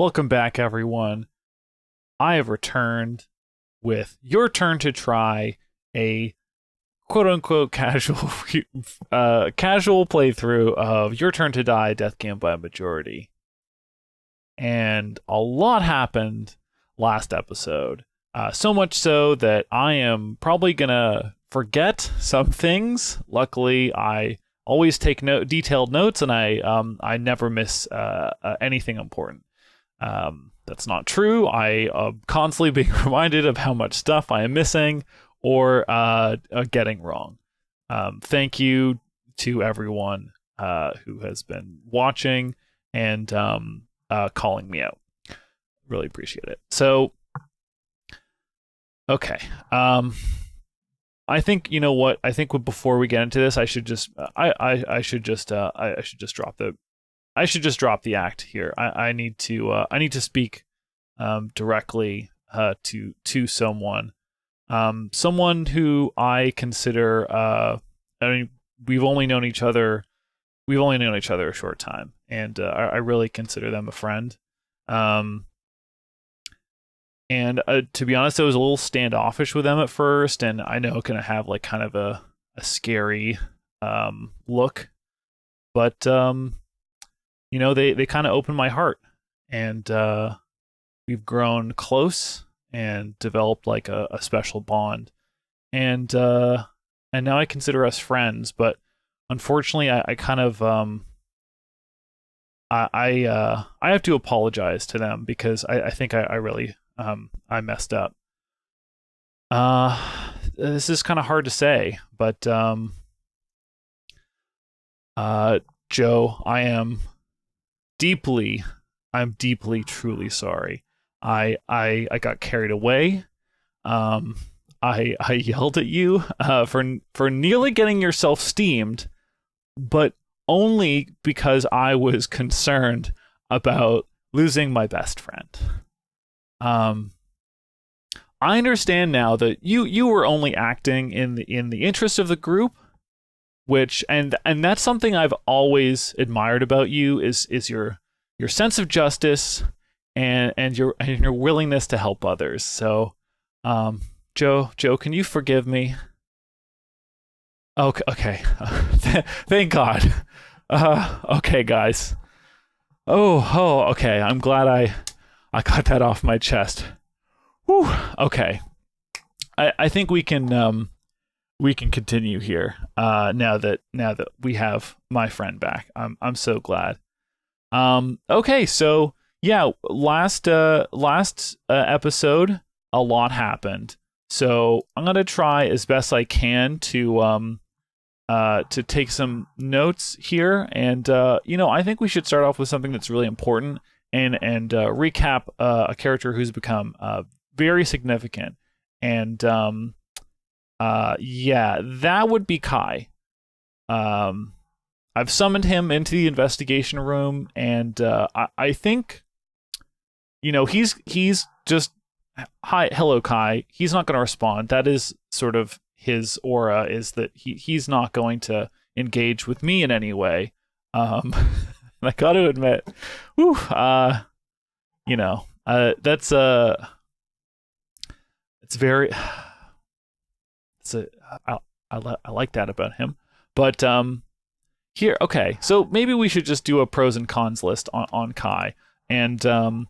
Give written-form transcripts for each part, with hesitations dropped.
Welcome back, everyone. I have returned with your turn to try a quote-unquote casual casual playthrough of Your Turn to Die, Death Game by Majority. And a lot happened last episode. So much so that I am probably going to forget some things. Luckily, I always take detailed notes, and I never miss anything important. That's not true. I am constantly being reminded of how much stuff I am missing or getting wrong. Thank you to everyone who has been watching and calling me out. Really appreciate it. So, okay. I think, you know what? I think before we get into this, I should just drop the act here. I need to speak directly to someone who I consider. I mean, we've only known each other a short time, and I really consider them a friend. And to be honest, I was a little standoffish with them at first, and I know it can have like kind of a scary look, but you know, they kind of opened my heart, and we've grown close and developed like a special bond, and now I consider us friends. But unfortunately, I kind of I have to apologize to them because I think I really I messed up. This is kind of hard to say, but Joe, I'm deeply, truly sorry. I got carried away. I yelled at you for nearly getting yourself steamed, but only because I was concerned about losing my best friend. I understand now that you were only acting in the interest of the group, which and that's something I've always admired about you is your sense of justice and your willingness to help others. So, Joe, can you forgive me? Okay. Thank God. Okay, guys. Oh, okay. I'm glad I got that off my chest. Whew. Okay. I think we can continue here. Now that we have my friend back. I'm so glad. Okay, so yeah, last episode a lot happened. So I'm going to try as best I can to take some notes here, and you know, I think we should start off with something that's really important and recap a character who's become very significant. And yeah, that would be Kai. I've summoned him into the investigation room, and I think, you know, he's just hello Kai. He's not going to respond. That is sort of his aura, is that he's not going to engage with me in any way. I got to admit, whew, you know, that's it's very, I like that about him. But here, okay, so maybe we should just do a pros and cons list on Kai. And Kai,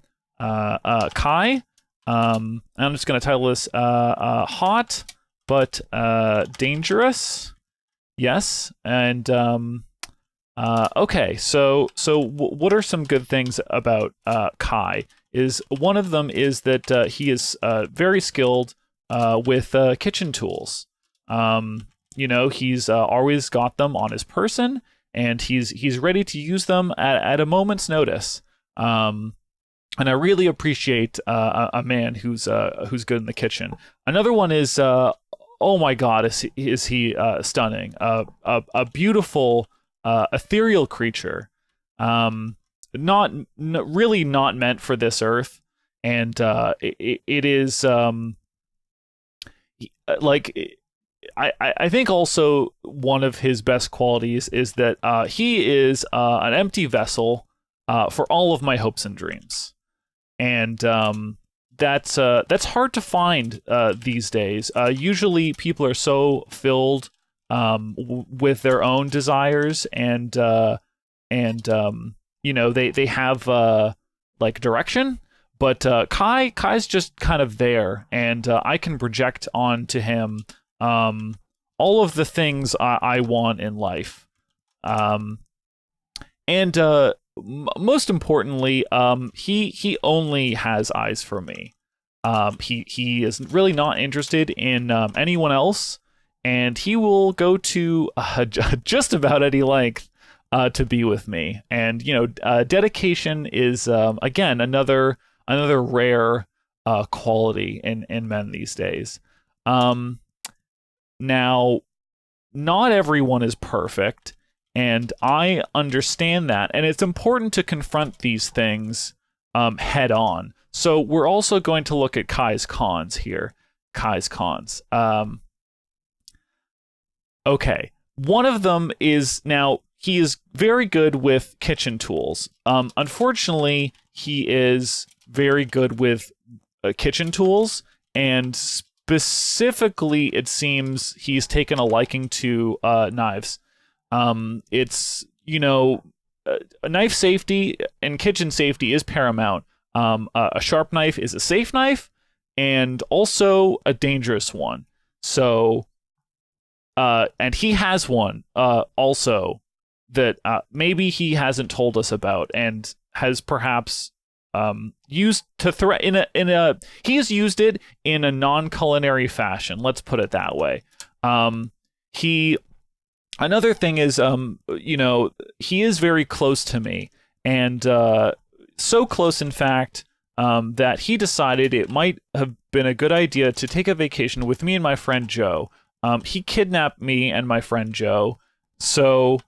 I'm just going to title this hot but dangerous. Yes. And okay, so what are some good things about Kai? Is one of them is that he is very skilled with kitchen tools. You know, he's always got them on his person, and he's ready to use them at a moment's notice. And I really appreciate a man who's good in the kitchen. Another one is oh my God, is he stunning? A beautiful ethereal creature, really not meant for this earth, and it is like. I think also one of his best qualities is that he is an empty vessel for all of my hopes and dreams. and that's hard to find these days. Usually, people are so filled with their own desires, and they have like direction. But Kai's just kind of there, and I can project onto him all of the things I want in life. And most importantly, he only has eyes for me. He is really not interested in anyone else, and he will go to just about any length to be with me. And dedication is again another rare quality in men these days. Now, not everyone is perfect, and I understand that, and it's important to confront these things head on. So we're also going to look at Kai's cons here. Kai's cons. Okay. One of them is, now, he is very good with kitchen tools. Unfortunately, he is very good with kitchen tools, and specifically, it seems he's taken a liking to knives. It's, knife safety and kitchen safety is paramount. A sharp knife is a safe knife and also a dangerous one. So, and he has one also that maybe he hasn't told us about and has perhaps used to he has used it in a non-culinary fashion. Let's put it that way. Another thing is, he is very close to me, and so close, in fact, that he decided it might have been a good idea to take a vacation with me and my friend Joe. He kidnapped me and my friend Joe. So,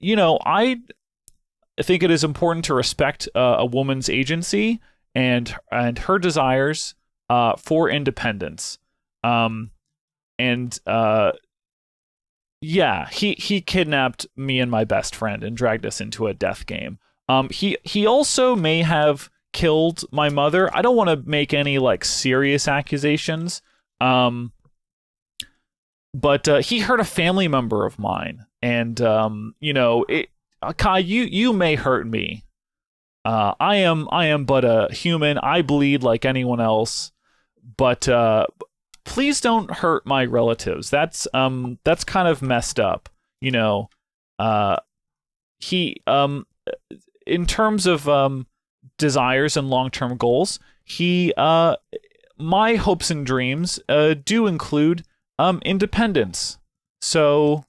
I think it is important to respect a woman's agency and her desires for independence. Yeah, he kidnapped me and my best friend and dragged us into a death game. He also may have killed my mother. I don't want to make any serious accusations. But he hurt a family member of mine, and Kai, you may hurt me. I am but a human. I bleed like anyone else, but please don't hurt my relatives. That's kind of messed up. He in terms of desires and long-term goals, my hopes and dreams do include independence. So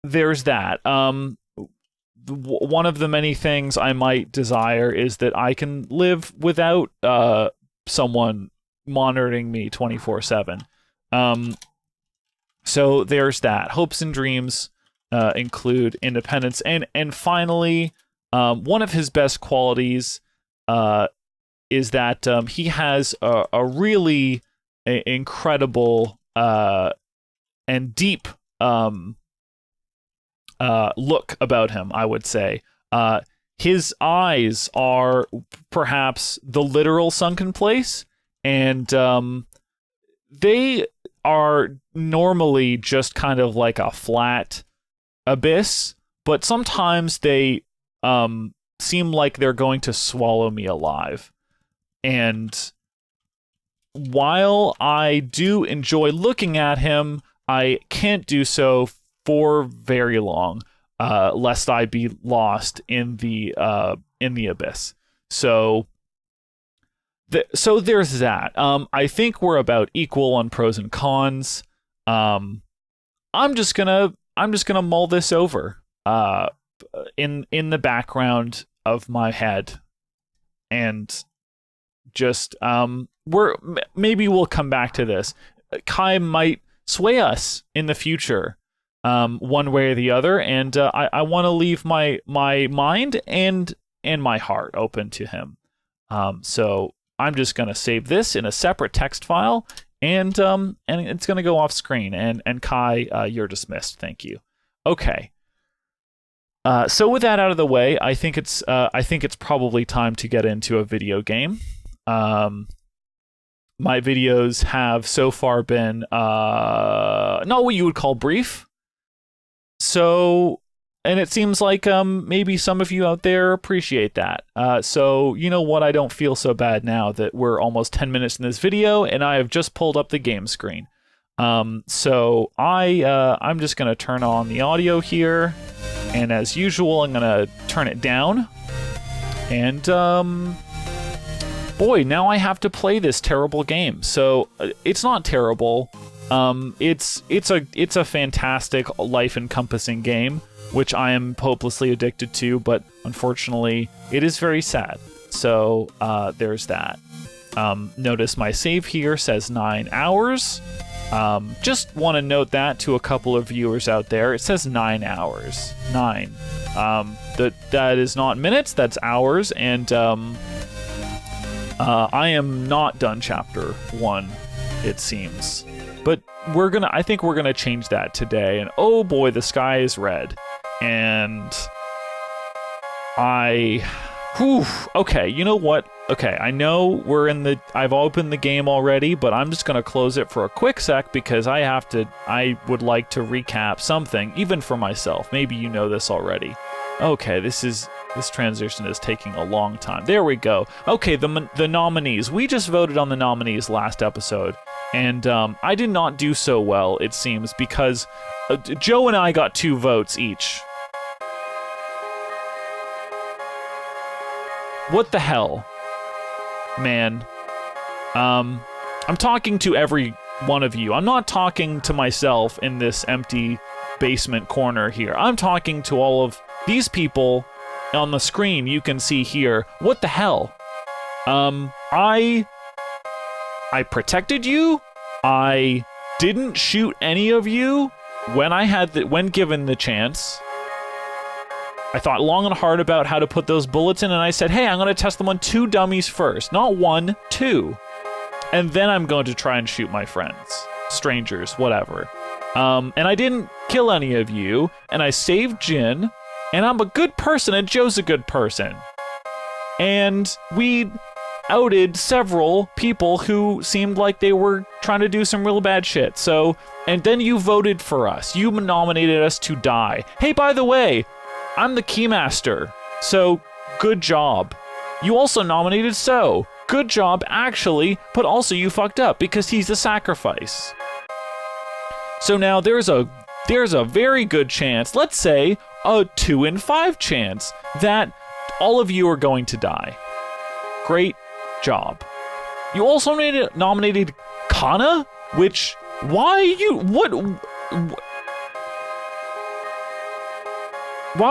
there's that. One of the many things I might desire is that I can live without someone monitoring me 24/7. So there's that. Hopes and dreams include independence, and finally, one of his best qualities is that he has a really incredible and deep look about him, I would say. His eyes are perhaps the literal sunken place, and they are normally just kind of like a flat abyss, but sometimes they seem like they're going to swallow me alive. And while I do enjoy looking at him, I can't do so for very long, lest I be lost in the abyss. So there's that. I think we're about equal on pros and cons. I'm just gonna mull this over in the background of my head, and just maybe we'll come back to this. Kai might sway us in the future, one way or the other, and I want to leave my mind and my heart open to him. So I'm just gonna save this in a separate text file, and it's gonna go off screen. And Kai, you're dismissed. Thank you. Okay. So with that out of the way, I think it's probably time to get into a video game. My videos have so far been not what you would call brief. So, and it seems like maybe some of you out there appreciate that. So you know what? I don't feel so bad now that we're almost 10 minutes in this video, and I have just pulled up the game screen. So I'm just gonna turn on the audio here, and as usual, I'm gonna turn it down. And boy, now I have to play this terrible game. So it's not terrible. It's a fantastic life-encompassing game, which I am hopelessly addicted to, but unfortunately, it is very sad. So there's that. Notice my save here says 9 hours. Just want to note that to a couple of viewers out there. It says 9 hours. 9. That is not minutes, that's hours, and I am not done chapter 1, it seems. But I think we're gonna change that today, and oh boy, the sky is red. And okay, you know what? Okay, I know I've opened the game already, but I'm just gonna close it for a quick sec because I would like to recap something, even for myself. Maybe you know this already. Okay, this transition is taking a long time. There we go. Okay, the nominees. We just voted on the nominees last episode, and I did not do so well, it seems, because Joe and I got 2 votes each. What the hell? Man. I'm talking to every one of you. I'm not talking to myself in this empty basement corner here. I'm talking to all of these people on the screen you can see here. What the hell? I protected you. I didn't shoot any of you when given the chance. I thought long and hard about how to put those bullets in, and I said, hey, I'm going to test them on 2 dummies first. Not 1, 2. And then I'm going to try and shoot my friends. Strangers, whatever. And I didn't kill any of you, and I saved Jin, and I'm a good person, and Joe's a good person. And we outed several people who seemed like they were trying to do some real bad shit. So, and then you voted for us. You nominated us to die. Hey, by the way, I'm the keymaster, so good job. You also nominated So. Good job, actually, but also you fucked up because he's a sacrifice. So now there's a very good chance, let's say a 2 in 5 chance, that all of you are going to die. Great job. You also nominated Kana, which, why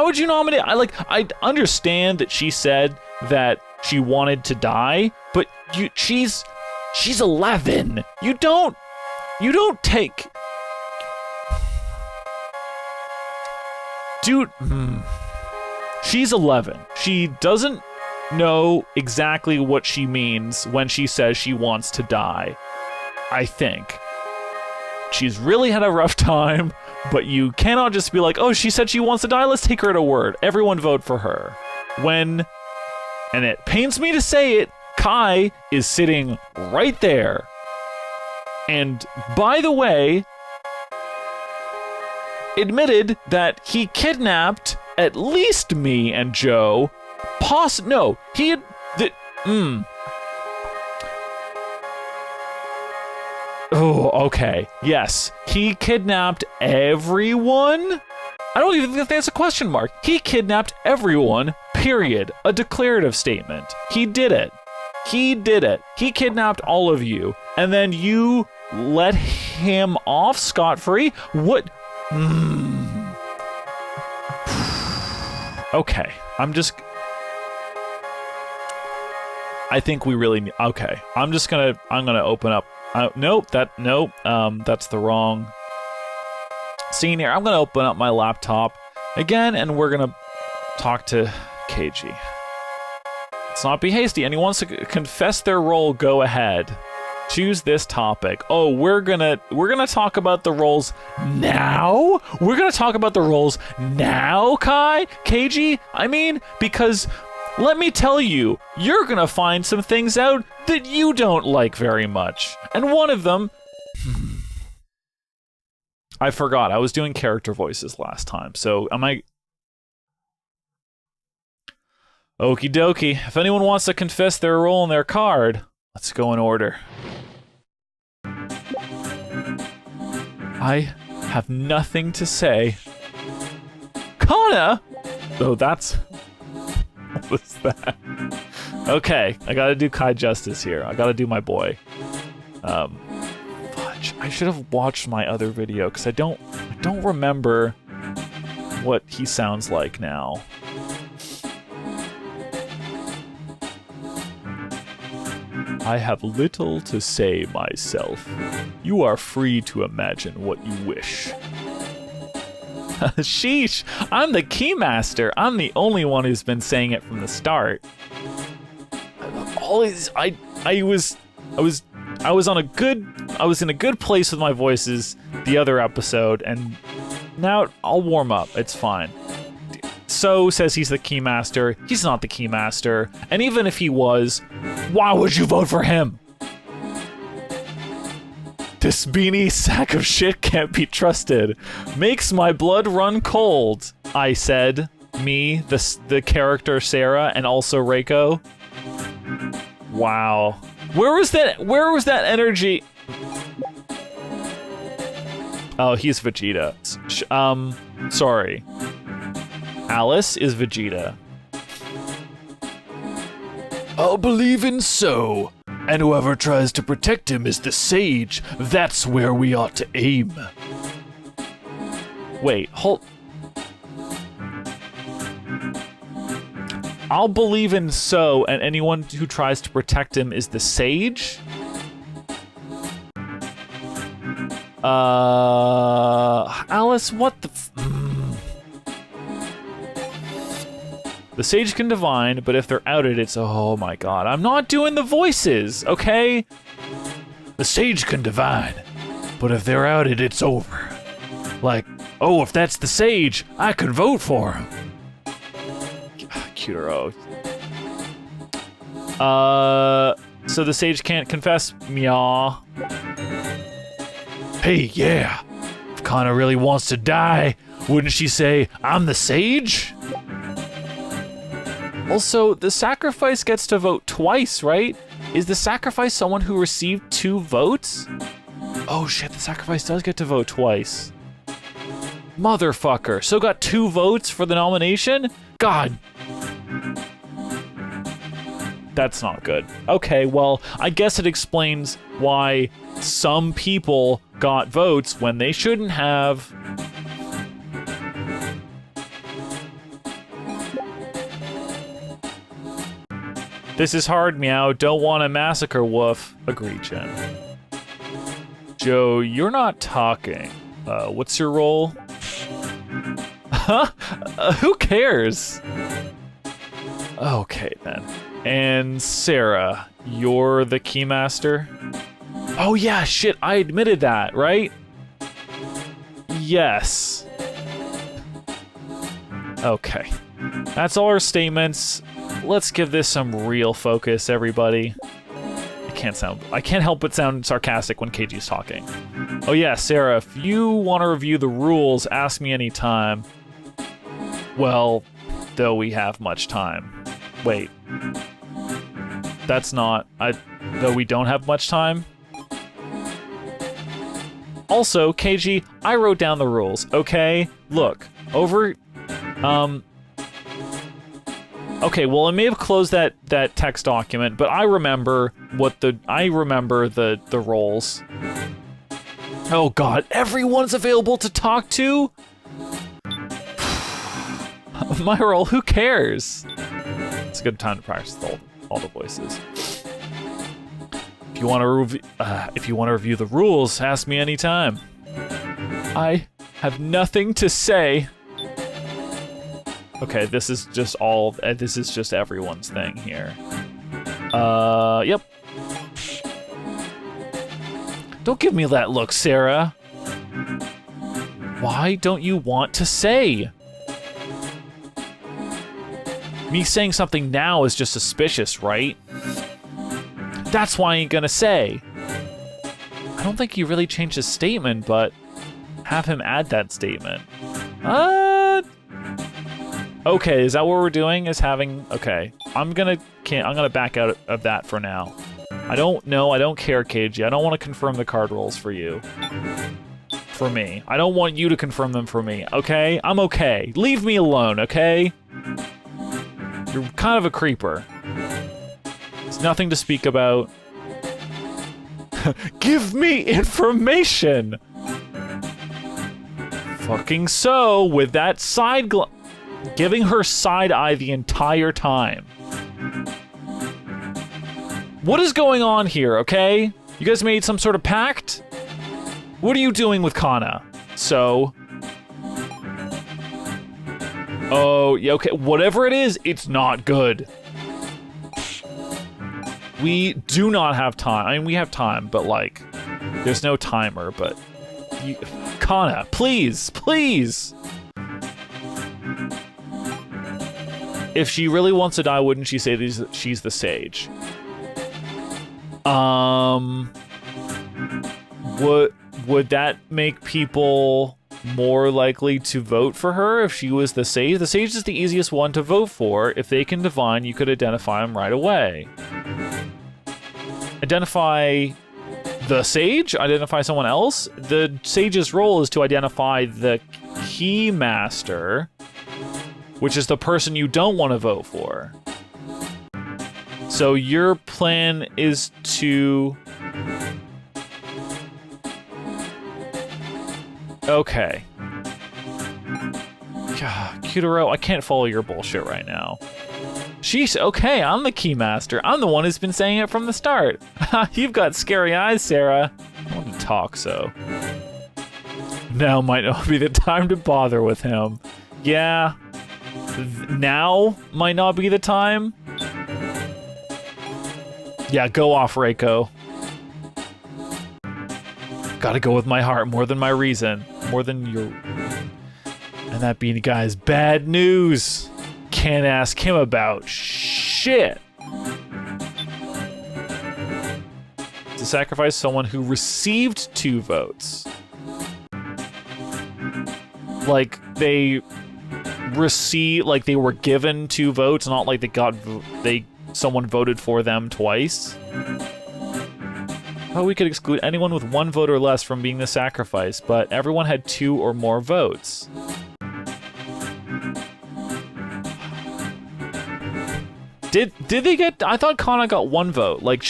would you nominate? I understand that she said that she wanted to die, but she's 11. You don't take. Dude, she's 11. She doesn't know exactly what she means when she says she wants to die. I think she's really had a rough time. But you cannot just be like, oh, she said she wants to die, let's take her at her word. Everyone vote for her. And it pains me to say it, Kai is sitting right there. And by the way, admitted that he kidnapped at least me and Joe. Oh, okay. Yes. He kidnapped everyone? I don't even think that's a question mark. He kidnapped everyone, period. A declarative statement. He did it. He kidnapped all of you. And then you let him off scot-free? What? Okay. I think we really need... Okay. I'm gonna open up... Nope, that's the wrong scene here. I'm gonna open up my laptop again, and we're gonna talk to KG. Let's not be hasty. Anyone wants to confess their role, go ahead. Choose this topic. Oh, we're gonna talk about the roles now? We're gonna talk about the roles now, KG? I mean, because let me tell you, you're gonna find some things out that you don't like very much. And one of them, I forgot, I was doing character voices last time, so am I... Okie dokie, if anyone wants to confess their role in their card, let's go in order. I have nothing to say. Kana? Oh, that's... What's that? Okay, I gotta do Kai justice here. I gotta do my boy. Fudge. I should have watched my other video, because I don't remember what he sounds like now. I have little to say myself. You are free to imagine what you wish. Sheesh, I'm the keymaster. I'm the only one who's been saying it from the start. I was in a good place with my voices the other episode, and now I'll warm up. It's fine. So says he's the keymaster. He's not the keymaster. And even if he was, why would you vote for him? This beanie sack of shit can't be trusted. Makes my blood run cold, I said. Me, the character Sarah, and also Reiko. Wow. Where was that energy? Oh, he's Vegeta. Sorry. Alice is Vegeta. I'll believe in so. And whoever tries to protect him is the sage. That's where we ought to aim. Wait, hold... I'll believe in so, and anyone who tries to protect him is the sage? Alice, what the... The sage can divine, but if they're outed, it's... Oh my god, I'm not doing the voices, okay? The sage can divine, but if they're outed, it's over. Like, oh, if that's the sage, I could vote for him. Cutero. So the sage can't confess? Meow. Hey, yeah. If Kana really wants to die, wouldn't she say, I'm the sage? Also, the sacrifice gets to vote twice, right? Is the sacrifice someone who received 2 votes? Oh shit, the sacrifice does get to vote twice. Motherfucker, so got 2 votes for the nomination? God. That's not good. Okay, well, I guess it explains why some people got votes when they shouldn't have. This is hard, meow. Don't want to massacre, woof. Agree, Jen. Joe, you're not talking. What's your role? Huh? Who cares? Okay, then. And Sarah, you're the keymaster? Oh yeah, shit, I admitted that, right? Yes. Okay. That's all our statements. Let's give this some real focus, everybody. I can't help but sound sarcastic when KG's talking. Oh yeah, Sarah, if you want to review the rules, ask me anytime. Well, though we have much time. Wait. That's not... though we don't have much time? Also, KG, I wrote down the rules, okay? Look, over... Okay, well, I may have closed that text document, but I remember the roles. Oh god, everyone's available to talk to? My role, who cares? It's a good time to practice all the voices. If you want to review the rules, ask me anytime. I have nothing to say. Okay, this is just everyone's thing here. Yep. Don't give me that look, Sarah. Why don't you want to say? Me saying something now is just suspicious, right? That's why I ain't gonna say. I don't think he really changed his statement, but have him add that statement. Okay, is that what we're doing? Is having... Okay, I'm gonna back out of that for now. I don't know, I don't care, KG. I don't want to confirm the card rolls for you. For me. I don't want you to confirm them for me, okay? I'm okay. Leave me alone, okay? You're kind of a creeper. There's nothing to speak about. Give me information! Fucking so, with that side giving her side eye the entire time. What is going on here, okay? You guys made some sort of pact? What are you doing with Kana? So... Oh, yeah, okay, whatever it is, it's not good. We do not have time. I mean, we have time, but, like, there's no timer, but... Kana, please, please! If she really wants to die, wouldn't she say she's the sage? Would that make people more likely to vote for her if she was the sage? The sage is the easiest one to vote for. If they can divine, you could identify them right away. Identify the sage? Identify someone else? The sage's role is to identify the keymaster, which is the person you don't want to vote for. So your plan is to... Okay. God, Kutaro, I can't follow your bullshit right now. Sheesh, okay, I'm the keymaster. I'm the one who's been saying it from the start. You've got scary eyes, Sarah. I want to talk, so. Now might not be the time to bother with him. Yeah. Now might not be the time. Yeah, go off, Reiko. Gotta go with my heart more than my reason. More than your... And that being, guys, bad news. Can't ask him about shit. To sacrifice someone who received 2 votes. Like, they like they were given 2 votes, not like someone voted for them twice. Oh, we could exclude anyone with 1 vote or less from being the sacrifice, but everyone had 2 or more votes. Did they get... I thought Kana got 1 vote. Like,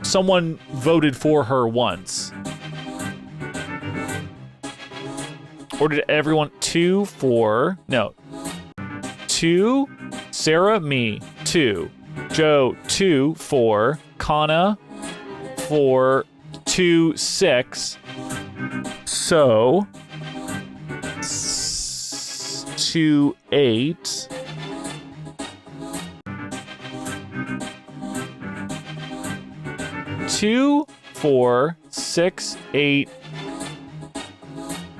someone voted for her once. Or did everyone... 2, 4... No. 2, Sarah, me, 2. Joe, 2, 4. Kana, 4, 2, 6. So... 2, 8... 2, 4, 6, 8,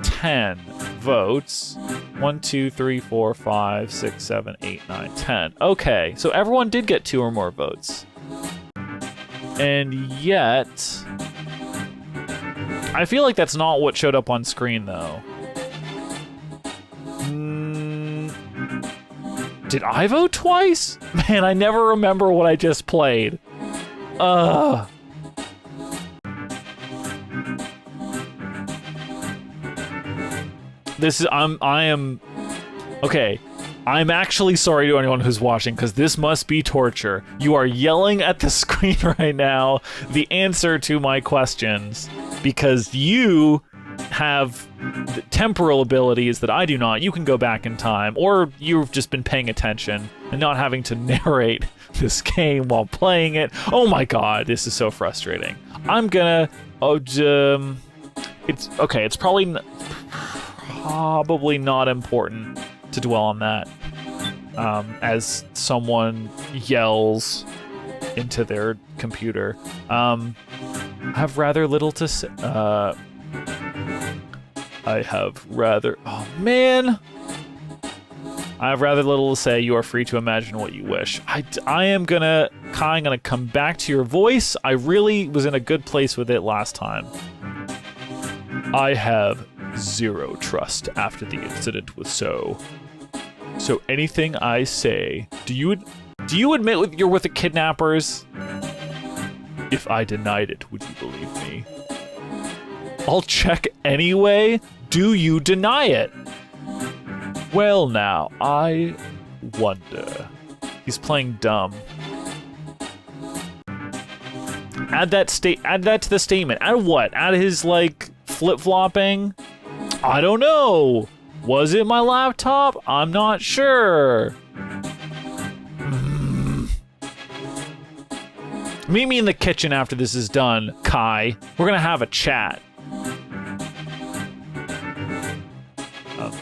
10 votes. 1, 2, 3, 4, 5, 6, 7, 8, 9, 10. Okay, so everyone did get 2 or more votes. And yet... I feel like that's not what showed up on screen, though. Did I vote twice? Man, I never remember what I just played. Okay, I'm actually sorry to anyone who's watching, because this must be torture. You are yelling at the screen right now the answer to my questions, because you have temporal abilities that I do not. You can go back in time, or you've just been paying attention and not having to narrate this game while playing it. Oh my god, this is so frustrating. I'm gonna... it's probably not important to dwell on that as someone yells into their computer. have rather little to say. I have rather... Oh, man! I have rather little to say. You are free to imagine what you wish. I am gonna... Kai, I'm gonna come back to your voice. I really was in a good place with it last time. I have zero trust after the incident with So. So anything I say... Do you admit you're with the kidnappers? If I denied it, would you believe me? I'll check anyway. Do you deny it? Well, now, I wonder. He's playing dumb. Add that to the statement. Add what? Add his, like, flip-flopping? I don't know. Was it my laptop? I'm not sure. Meet me in the kitchen after this is done, Kai. We're gonna have a chat.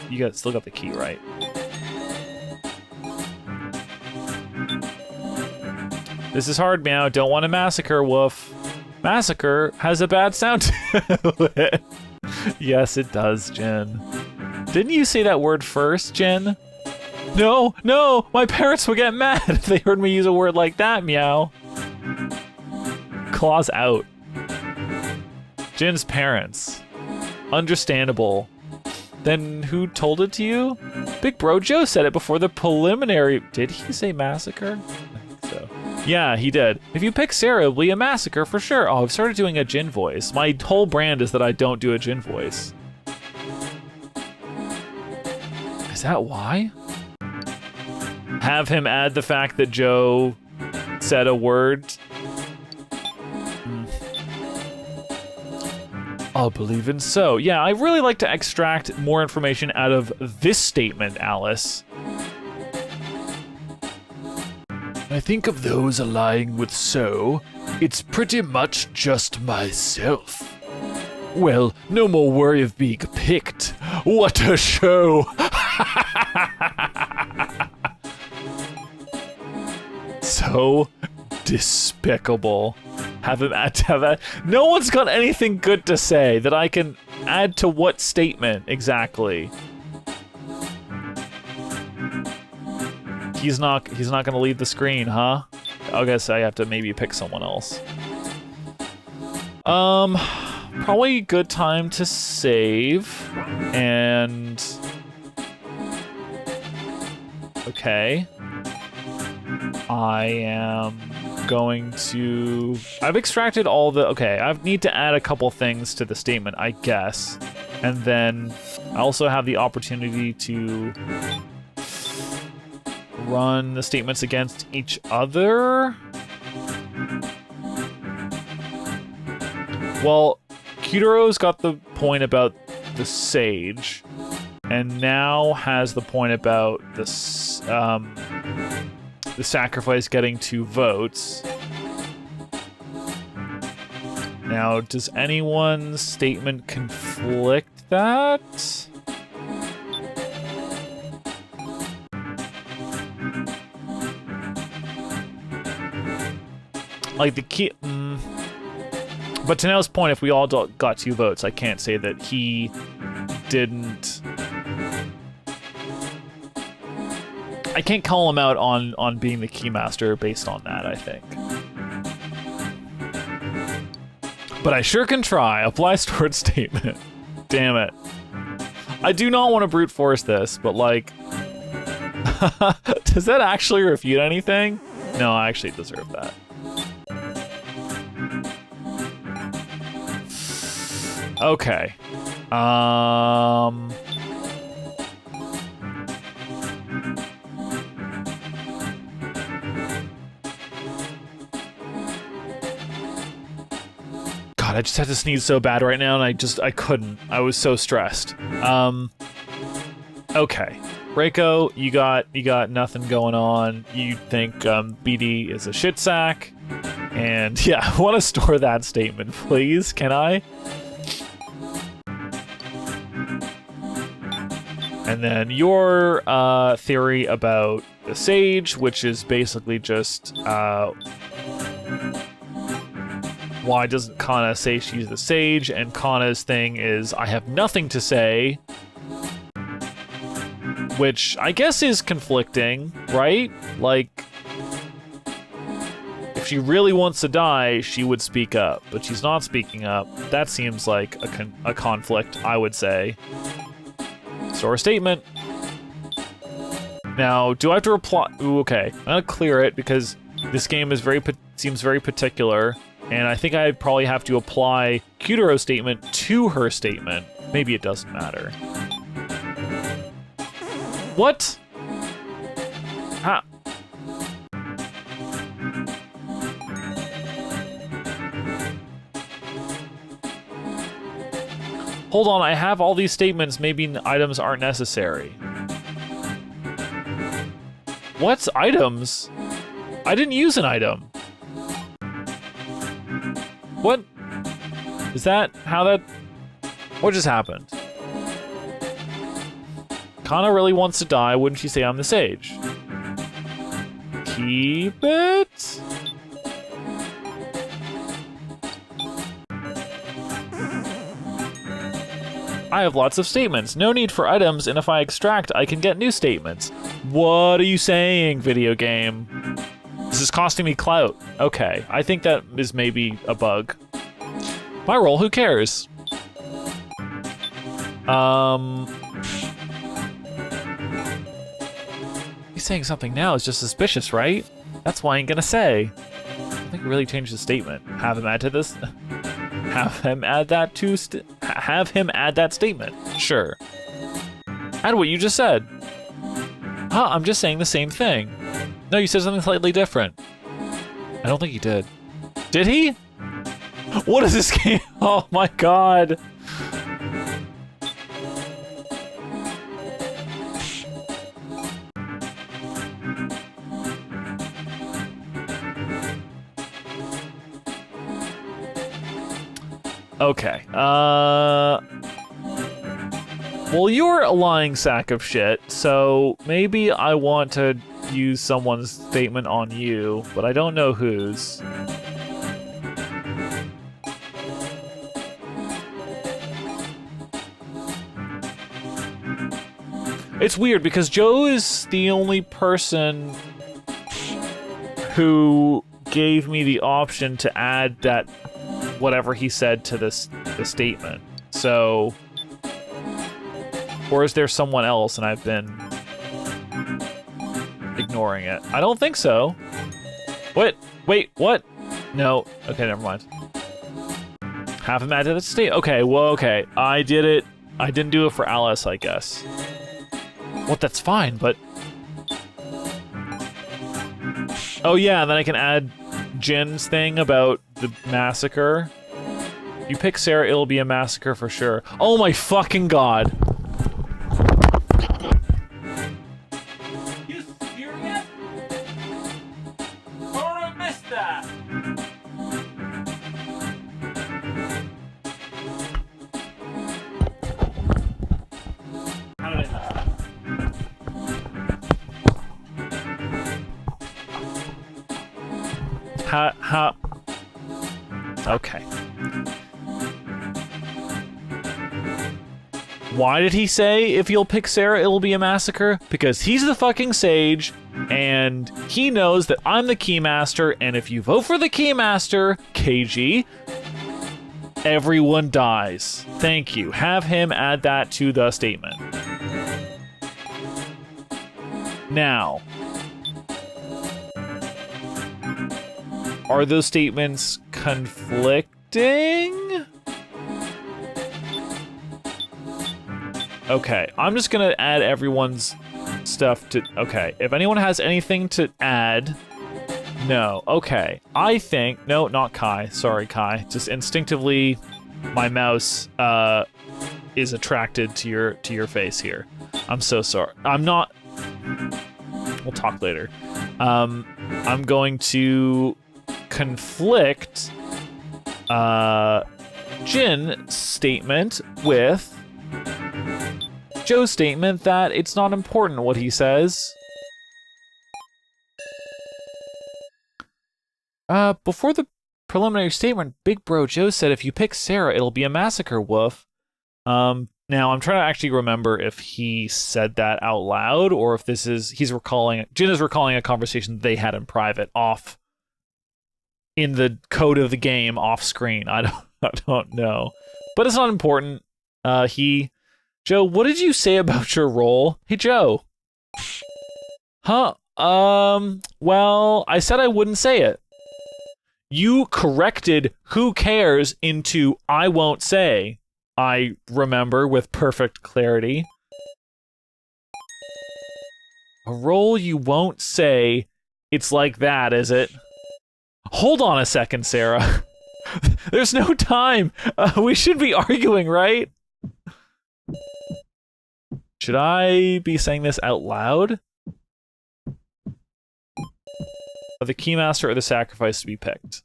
You still got the key, right? This is hard, meow. Don't want to massacre, woof. Massacre has a bad sound to it. Yes, it does, Jen. Didn't you say that word first, Jen? No, no, my parents would get mad if they heard me use a word like that, meow. Claws out. Jen's parents. Understandable. Then who told it to you? Big Bro Joe said it before the preliminary... Did he say massacre? I think so. Yeah, he did. If you pick Sarah, it'll be a massacre for sure. Oh, I've started doing a Jin voice. My whole brand is that I don't do a Jin voice. Is that why? Have him add the fact that Joe said a word. I'll believe in so. Yeah, I really like to extract more information out of this statement, Alice. I think of those allying with So, it's pretty much just myself. Well, no more worry of being picked. What a show! So despicable. Have him add to that. No one's got anything good to say that I can add to what statement exactly. He's not gonna leave the screen, huh? I guess I have to maybe pick someone else. Probably a good time to save. And okay. I am going to... I've extracted all the... Okay, I need to add a couple things to the statement, I guess. And then I also have the opportunity to run the statements against each other. Well, Kutero's got the point about the sage, and now has the point about the sacrifice getting 2 votes. Now, does anyone's statement conflict that? Like the key... But to Nell's point, if we all got 2 votes, I can't say that he didn't... I can't call him out on being the keymaster based on that, I think. But I sure can try. Apply stored statement. Damn it. I do not want to brute force this, but like... Does that actually refute anything? No, I actually deserve that. Okay. God, I just had to sneeze so bad right now, and I couldn't. I was so stressed. Okay. Reiko, you got nothing going on. You think BD is a shit sack. And yeah, I want to store that statement, please. Can I? And then your theory about the sage, which is basically just why doesn't Kana say she's the sage? And Kana's thing is, I have nothing to say. Which I guess is conflicting, right? Like, if she really wants to die, she would speak up, but she's not speaking up. That seems like a conflict, I would say. Store a statement. Now, do I have to reply? Ooh, okay. I'm gonna clear it because this game is seems very particular, and I think I probably have to apply Kutero's statement to her statement. Maybe it doesn't matter. What? Ha. Hold on, I have all these statements. Maybe items aren't necessary. What's items? I didn't use an item. What? Is that how that... What just happened? Kana really wants to die, wouldn't she say I'm the sage? Keep it? I have lots of statements. No need for items, and if I extract, I can get new statements. What are you saying, video game? This is costing me clout. Okay, I think that is maybe a bug. My role, who cares? He's saying something now is just suspicious, right? That's why I ain't gonna say. I think it really changed the statement. Have him add to this. Have him add that to. Have him add that statement. Sure. Add what you just said. Huh? I'm just saying the same thing. No, you said something slightly different. I don't think he did. Did he? What is this game? Oh my god. Okay, well, you're a lying sack of shit, so maybe I want to use someone's statement on you, but I don't know whose. It's weird, because Joe is the only person who gave me the option to add that whatever he said to the statement. So, or is there someone else and I've been ignoring it? I don't think so. What? Wait, what? No. Okay, never mind. Have him add to the state. Okay, well, okay. I did it. I didn't do it for Alice, I guess. What? That's fine, but... Oh yeah, and then I can add Jin's thing about the massacre. If you pick Sarah, it'll be a massacre for sure. Oh my fucking god. You serious? Oh, I missed that. How did I miss that? How? Okay. Why did he say if you'll pick Sarah, it'll be a massacre? Because he's the fucking sage, and he knows that I'm the keymaster, and if you vote for the keymaster, KG, everyone dies. Thank you. Have him add that to the statement. Now, are those statements conflicting? Okay, I'm just gonna add everyone's stuff to... Okay, if anyone has anything to add... No, okay. I think... No, not Kai. Sorry, Kai. Just instinctively, my mouse is attracted to your face here. I'm so sorry. I'm not... We'll talk later. I'm going to conflict Jin's statement with Joe's statement that it's not important what he says. Before the preliminary statement, Big Bro Joe said if you pick Sarah, it'll be a massacre, woof. Now I'm trying to actually remember if he said that out loud or if Jin is recalling a conversation they had in private off in the code of the game off screen. I don't know. But it's not important. Joe, what did you say about your role? Hey, Joe. Huh? Well, I said I wouldn't say it. You corrected who cares into I won't say, I remember with perfect clarity. A role you won't say, it's like that, is it? Hold on a second, Sarah. There's no time. We should be arguing, right? Should I be saying this out loud? The Keymaster or the Sacrifice to be picked.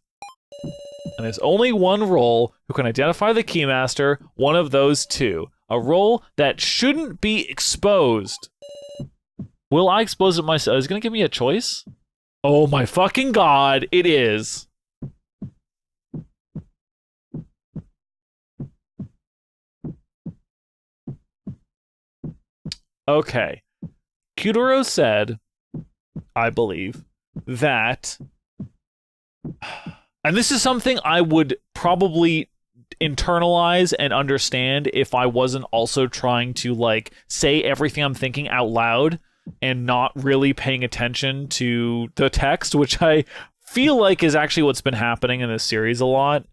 And there's only one role who can identify the Keymaster, one of those two. A role that shouldn't be exposed. Will I expose it myself? Is it gonna give me a choice? Oh my fucking god, it is. Okay. Kuduro said, I believe, that... And this is something I would probably internalize and understand if I wasn't also trying to, like, say everything I'm thinking out loud and not really paying attention to the text, which I feel like is actually what's been happening in this series a lot.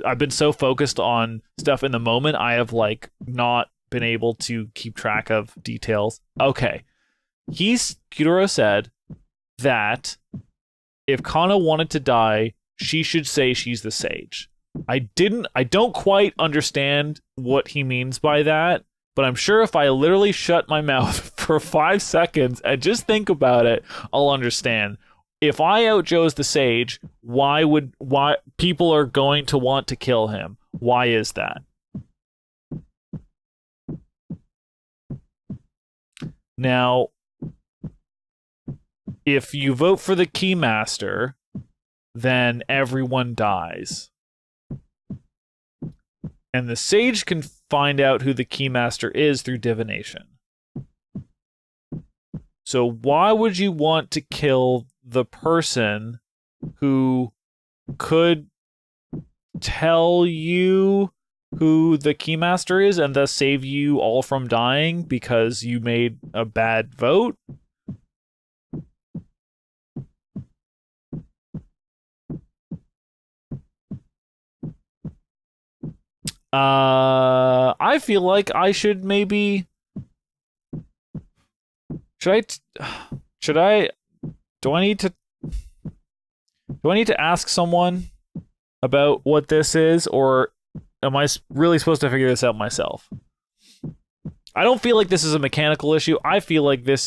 I've been so focused on stuff in the moment, I have, like, not been able to keep track of details. Okay. Kuduro said that if Kana wanted to die, she should say she's the sage. I don't quite understand what he means by that, but I'm sure if I literally shut my mouth for 5 seconds and just think about it, I'll understand. If I out Joe's the sage, why people are going to want to kill him? Why is that? Now, if you vote for the Keymaster, then everyone dies. And the sage can find out who the Keymaster is through divination. So why would you want to kill the person who could tell you who the Keymaster is and thus save you all from dying because you made a bad vote? I feel like I should maybe... Do I need to ask someone about what this is, or am I really supposed to figure this out myself? I don't feel like this is a mechanical issue. I feel like they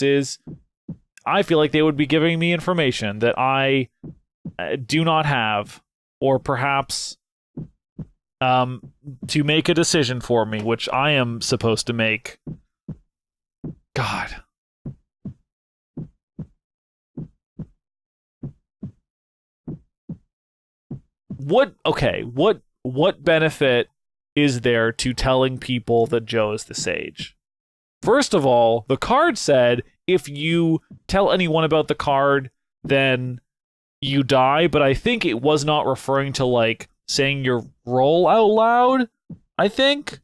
would be giving me information that I do not have, or perhaps to make a decision for me, which I am supposed to make. God. What benefit is there to telling people that Joe is the sage? First of all, the card said if you tell anyone about the card, then you die, but I think it was not referring to, like, saying your role out loud, I think,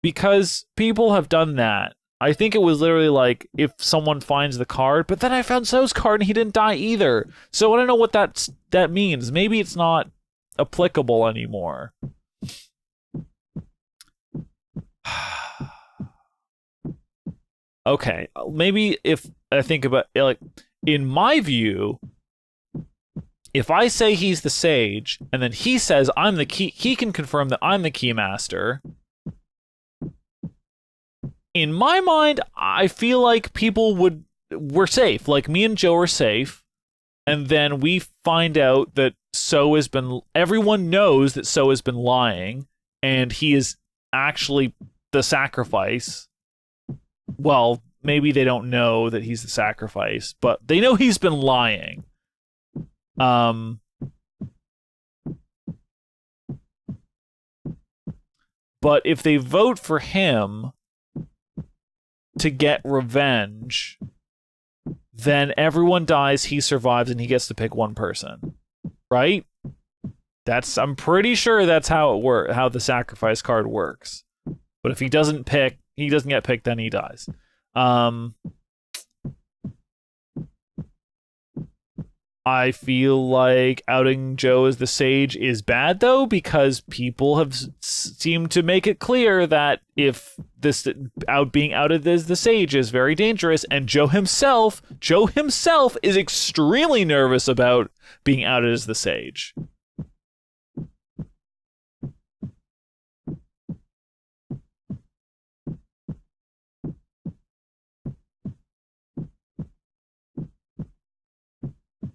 because people have done that. I think it was literally like, if someone finds the card, but then I found So's card and he didn't die either. So I don't know what that means. Maybe it's not applicable anymore. Okay, maybe if I think about, like, in my view, if I say he's the sage, and then he says I'm the key, he can confirm that I'm the Keymaster. In my mind, I feel like we're safe. Like, me and Joe are safe, and then we find out that everyone knows that So has been lying, and he is actually the sacrifice. Well, maybe they don't know that he's the sacrifice, but they know he's been lying. But if they vote for him to get revenge, then everyone dies, he survives, and he gets to pick one person. Right? I'm pretty sure that's how how the sacrifice card works. But if he doesn't get picked, then he dies. I feel like outing Joe as the sage is bad, though, because people have seemed to make it clear that if this being outed as the sage is very dangerous, and Joe himself is extremely nervous about being outed as the sage.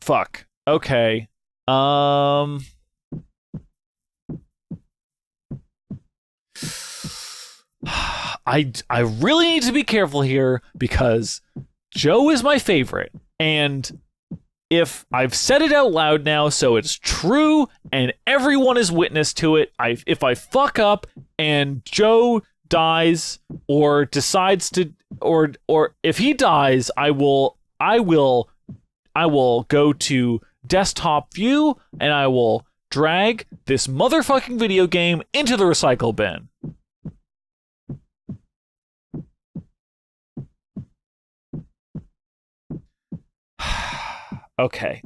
Fuck. Okay. I really need to be careful here because Joe is my favorite, and if I've said it out loud now, so it's true, and everyone is witness to it, if I fuck up and Joe dies or decides to, or if he dies, I will go to desktop view and I will drag this motherfucking video game into the recycle bin. Okay.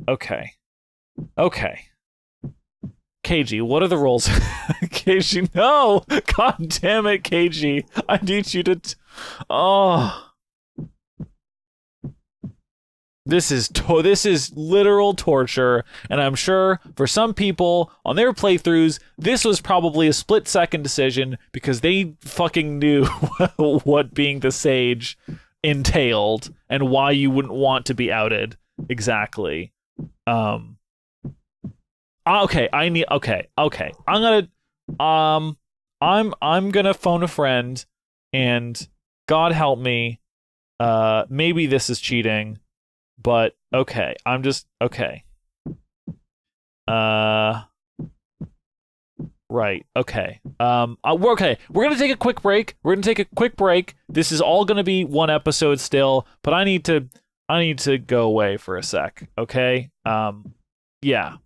KG, what are the rules? KG, no! God damn it, KG. I need you to... This is literal torture, and I'm sure for some people on their playthroughs, this was probably a split-second decision because they fucking knew what being the sage entailed and why you wouldn't want to be outed exactly. Okay. I'm gonna phone a friend, and God help me. Maybe this is cheating. But okay, okay. Right, okay. We're gonna take a quick break. This is all gonna be one episode still, but I need to go away for a sec, okay? Yeah.